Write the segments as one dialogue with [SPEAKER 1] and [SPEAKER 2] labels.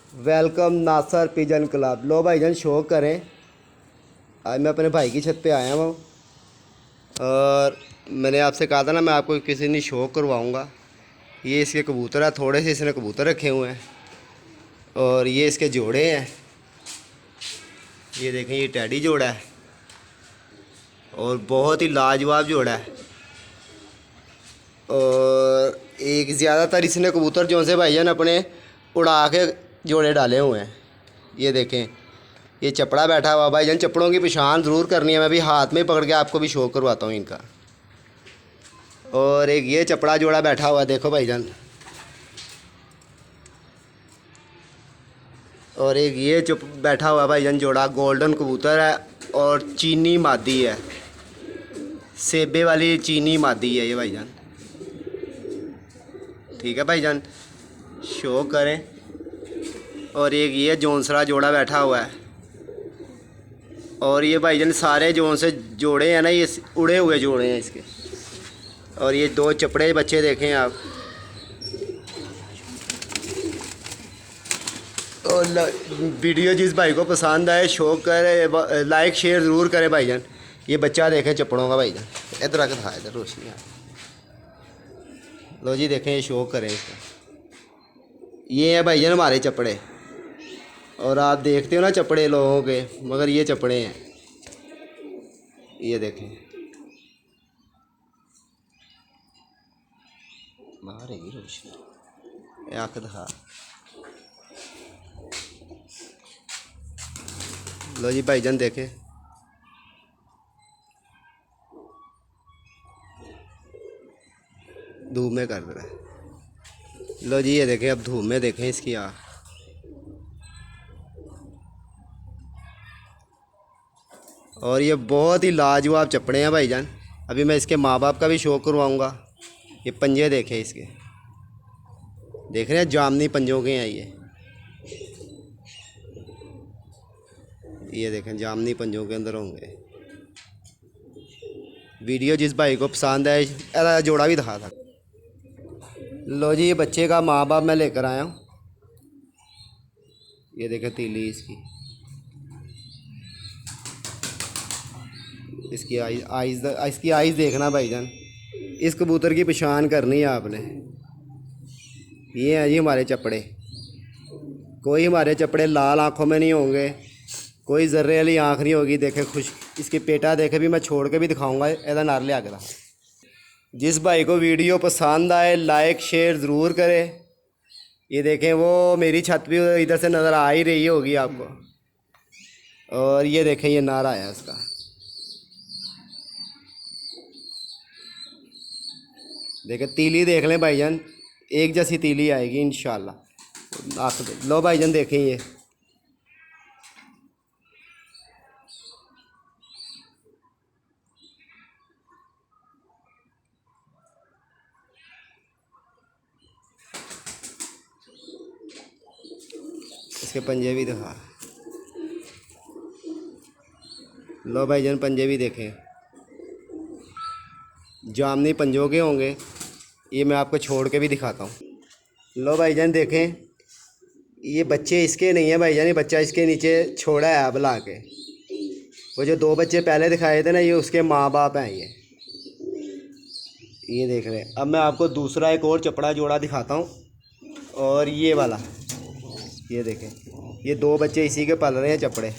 [SPEAKER 1] Welcome नासर pigeon club. लो भाईजान show करें। आज मैं अपने भाई की छत पे आया हूँ और मैंने आपसे कहा था ना मैं आपको किसी ने शो करवाऊँगा। ये इसके कबूतर है, थोड़े से इसने कबूतर रखे हुए हैं और ये इसके जोड़े हैं। ये देखें, ये टैडी जोड़ा है और बहुत ही लाजवाब जोड़ा है। और एक ज़्यादातर इसने कबूतर जो से भाईजान अपने उड़ा के जोड़े डाले हुए हैं। ये देखें, ये चपड़ा बैठा हुआ भाईजान। चपड़ों की पहचान ज़रूर करनी है। मैं भी हाथ में पकड़ के आपको भी शो करवाता हूँ इनका। और एक ये चपड़ा जोड़ा बैठा हुआ, देखो भाईजान। और एक ये चुप बैठा हुआ भाईजान जोड़ा, गोल्डन कबूतर है और चीनी मादी है, सेबे वाली चीनी मादी है ये भाईजान। ठीक है भाईजान, शो करें। और एक ये जोंसरा जोड़ा बैठा हुआ है और ये भाईजान सारे जोन से जोड़े हैं ना, ये उड़े हुए जोड़े हैं इसके। और ये दो चपड़े बच्चे देखें आप। और वीडियो जिस भाई को पसंद आए शो करे, लाइक शेयर ज़रूर करें भाईजान। ये बच्चा देखें चपड़ों का भाईजान, इधर आकर था, इधर रोशनी आ। लो जी देखें, ये शो करें इसका। ये है भाईजान हमारे चपड़े। और आप देखते हो ना चपड़े लोगों के, मगर ये चपड़े हैं। ये देखें, बाहर है रोशनी, आँख दिखा। लो जी भाईजान देखें, धूप में कर रहा है। लो जी ये देखें, अब धूप में देखें इसकी आँख। और ये बहुत ही लाजवाब चपड़े हैं भाईजान। अभी मैं इसके माँ बाप का भी शो करवाऊँगा। ये पंजे देखें इसके, देख रहे हैं, जामनी पंजों के हैं ये देखें, जामनी पंजों के अंदर होंगे। वीडियो जिस भाई को पसंद है ऐसा जोड़ा भी दिखा था। लो जी, ये बच्चे का माँ बाप मैं लेकर आया हूँ। ये देखें तीली इसकी, इसकी इसकी आइज़ देखना भाईजान। इस कबूतर की पहचान करनी है आपने। ये हैं जी हमारे चपड़े। कोई हमारे चपड़े लाल आँखों में नहीं होंगे, कोई जर्रे वाली आँख नहीं होगी। देखे खुश, इसकी पेटा देखे भी मैं छोड़ के भी दिखाऊंगा। ऐसा नार ले आकर जिस भाई को वीडियो पसंद आए लाइक शेयर ज़रूर करें। ये देखें, वो मेरी छत भी इधर से नज़र आ ही रही होगी आपको। और ये देखें, ये नारा आया इसका। देखें तीली देख लें भाईजान, एक जैसी तीली आएगी इंशाल्लाह। आप लो भाईजान देखें, ये इसके पंजे भी दिखा। लो भाईजान पंजे भी देखें, जामनी पंजों के होंगे। ये मैं आपको छोड़ के भी दिखाता हूँ। लो भाईजान देखें, ये बच्चे इसके नहीं है भाईजान, ये बच्चा इसके नीचे छोड़ा है अब ला के। वो जो दो बच्चे पहले दिखाए थे ना, ये उसके माँ बाप हैं। ये देख रहे हैं। अब मैं आपको दूसरा एक और चपड़ा जोड़ा दिखाता हूँ। और ये वाला, ये देखें, ये दो बच्चे इसी के पल रहे हैं चपड़े।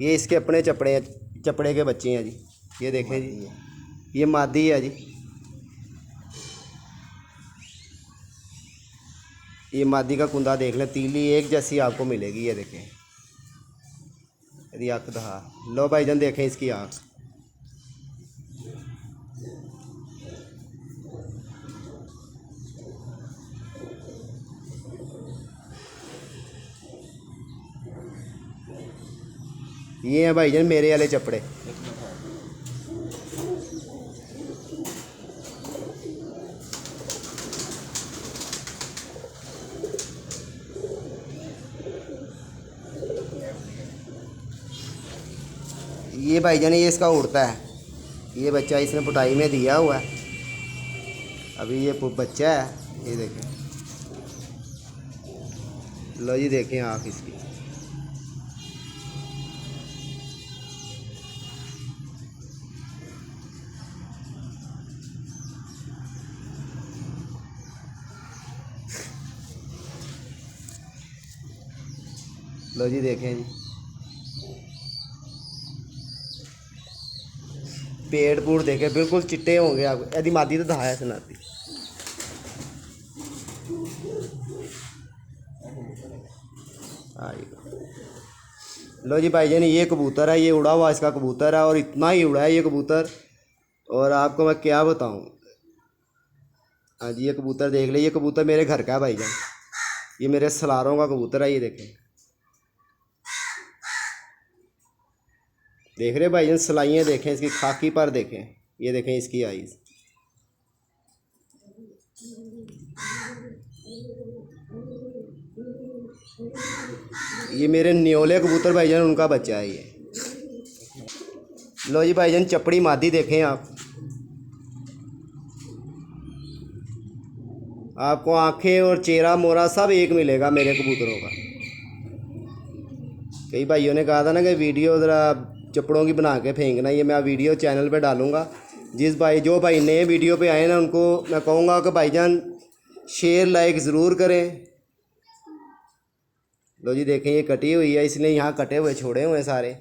[SPEAKER 1] ये इसके अपने चपड़े हैं, चपड़े के बच्चे हैं जी। ये देखें जी, ये मादी है जी। ये मादी का कुंदा देख लें, तीली एक जैसी आपको मिलेगी। ये देखें, यदि आँख दहा। लो भाईजान देखें इसकी आँख। ये हैं भाईजान मेरे वाले चपड़े। ये भाईजान ये इसका उड़ता है। ये बच्चा इसने पुटाई में दिया हुआ है। अभी ये बच्चा है, ये देखें। लो जी देखें आँख इसकी। लो जी देखें जी, पेड़ पूड़ देखे बिल्कुल चिट्टे होंगे। आप यदि मादी तो दहाया सुनाती। लो जी भाईजान, ये कबूतर है, ये उड़ा हुआ इसका कबूतर है और इतना ही उड़ा है ये कबूतर, और आपको मैं क्या बताऊं। हाँ जी, ये कबूतर देख ले, ये कबूतर मेरे घर का है भाईजान, ये मेरे सलारों का कबूतर है। ये देखें, देख रहे भाईजान, सलाइयाँ देखें इसकी, खाकी पर देखें, ये देखें इसकी आईज। ये मेरे न्योले कबूतर भाईजान, उनका बच्चा है ये। लो जी भाईजान, चपड़ी मादी देखें आप, आपको आंखें और चेहरा मोरा सब एक मिलेगा मेरे कबूतरों का। कई भाइयों ने कहा था ना कि वीडियो ज़रा चपड़ों की बना के फेंकना, ये मैं वीडियो चैनल पे डालूंगा। जो भाई नए वीडियो पे आए ना, उनको मैं कहूँगा कि भाईजान शेयर लाइक ज़रूर करें। लो जी देखें, ये कटी हुई है, इसलिए यहाँ कटे हुए छोड़े हुए हैं सारे,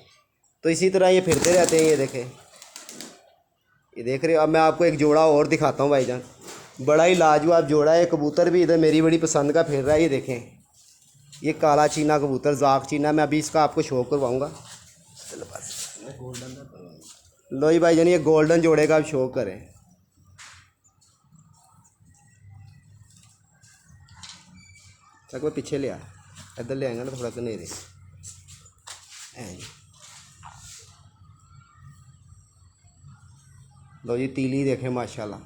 [SPEAKER 1] तो इसी तरह ये फिरते रहते हैं। ये देखें, ये देख रहे हो। अब मैं आपको एक जोड़ा और दिखाता हूँ भाईजान, बड़ा ही लाजवाब जोड़ा है। कबूतर भी इधर मेरी बड़ी पसंद का फिर रहा है। ये देखें, ये काला चीना कबूतर, जाक चीना, मैं अभी इसका आपको शो करवाऊँगा। चलो बस, लो जी भाईजान, ये गोल्डन जोड़े का आप शो करें। तक वो पीछे ले आ, इधर ले आएंगे ना थोड़ा तो नहीं रही। लो जी तीली देखें माशाल्लाह।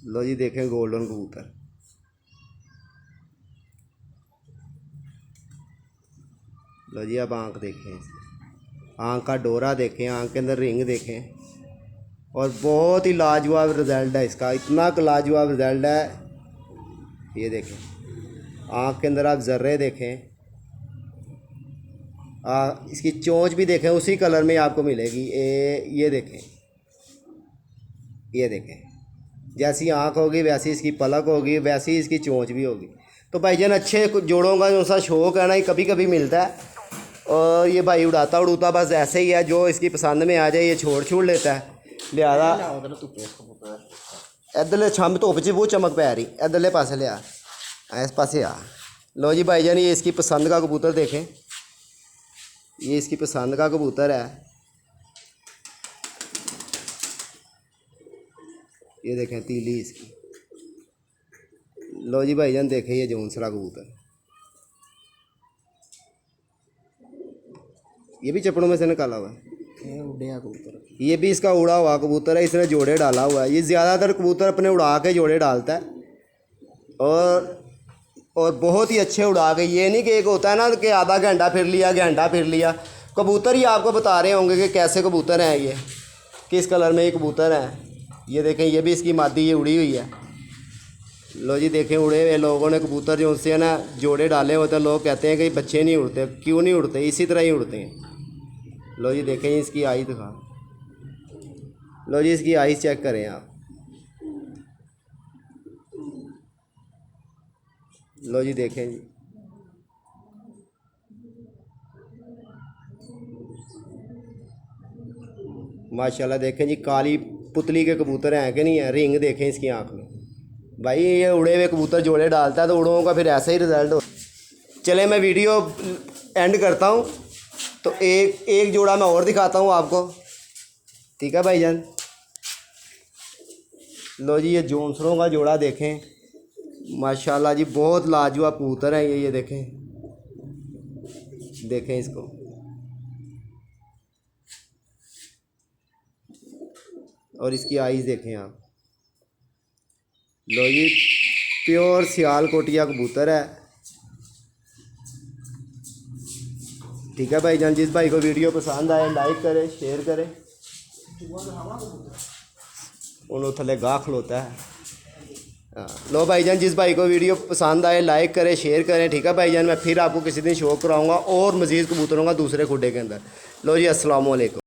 [SPEAKER 1] लो जी देखें गोल्डन कबूतर। लो जी अब आँख देखें, आँख का डोरा देखें, आँख के अंदर रिंग देखें, और बहुत ही लाजवाब रिज़ल्ट है इसका, इतना लाजवाब रिज़ल्ट है। ये देखें, आँख के अंदर आप ज़र्रे देखें, इसकी चोंच भी देखें, उसी कलर में आपको मिलेगी। ये देखें, ये देखें, जैसी आँख होगी वैसी इसकी पलक होगी, वैसी इसकी चोंच भी होगी। तो भाईजान अच्छे जोड़ों का जो सा शौक है ना, ये कभी कभी मिलता है, और ये भाई उड़ाता उड़ूता बस ऐसे ही है, जो इसकी पसंद में आ जाए ये छोड़ लेता है। लिहाजा इधरले छंब धुप च बहुत चमक पै रही, इधरले पासे लिया, इस पासे आ। लो जी भाईजान, ये इसकी पसंद का कबूतर देखें, ये इसकी पसंद का कबूतर है। ये देखें तीली इसकी। लो जी भाईजान देखें, ये जौनसरा कबूतर, ये भी चपड़ों में से निकाला हुआ है। उड़िया कबूतर, ये भी इसका उड़ा हुआ कबूतर है, इसने जोड़े डाला हुआ है। ये ज़्यादातर कबूतर अपने उड़ा के जोड़े डालता है, और बहुत ही अच्छे उड़ा के। ये नहीं कि एक होता है ना कि आधा घंटा फिर लिया। कबूतर ही आपको बता रहे होंगे कि कैसे कबूतर हैं, ये किस कलर में ये कबूतर हैं। ये देखें, ये भी इसकी मादी ये उड़ी हुई है। लो जी देखें, उड़े हुए लोगों ने कबूतर जो उनसे ना जोड़े डाले होते हैं, लोग कहते हैं कि बच्चे नहीं उड़ते, क्यों नहीं उड़ते, इसी तरह ही उड़ते हैं। लो जी देखें, इसकी आई दिखा। लो जी इसकी आईज चेक करें आप। लो जी देखें जी, माशाल्लाह देखें जी, काली पुतली के कबूतर हैं कि नहीं है। रिंग देखें इसकी आँख में। भाई ये उड़े हुए कबूतर जोड़े डालता है तो उड़ों का फिर ऐसा ही रिज़ल्ट हो। चले मैं वीडियो एंड करता हूँ, तो एक जोड़ा मैं और दिखाता हूँ आपको, ठीक है भाईजान। लो जी ये जौनसरों का जोड़ा देखें, माशाल्लाह जी, बहुत लाजवाब कबूतर है ये देखें इसको। और इसकी आईज देखें आप। लो जी प्योर सियालकोटिया कबूतर है, ठीक है भाईजान। जिस भाई को वीडियो पसंद आए लाइक करें, शेयर करें। उन्होंने थले गाह खलोता है। हाँ, लो भाईजान, जिस भाई को वीडियो पसंद आए लाइक करें, शेयर करें, ठीक है भाईजान। मैं फिर आपको किसी दिन शो कराऊंगा और मज़ीद कबूतरों का दूसरे खुडे के अंदर। लो जी, अस्सलाम वालेकुम।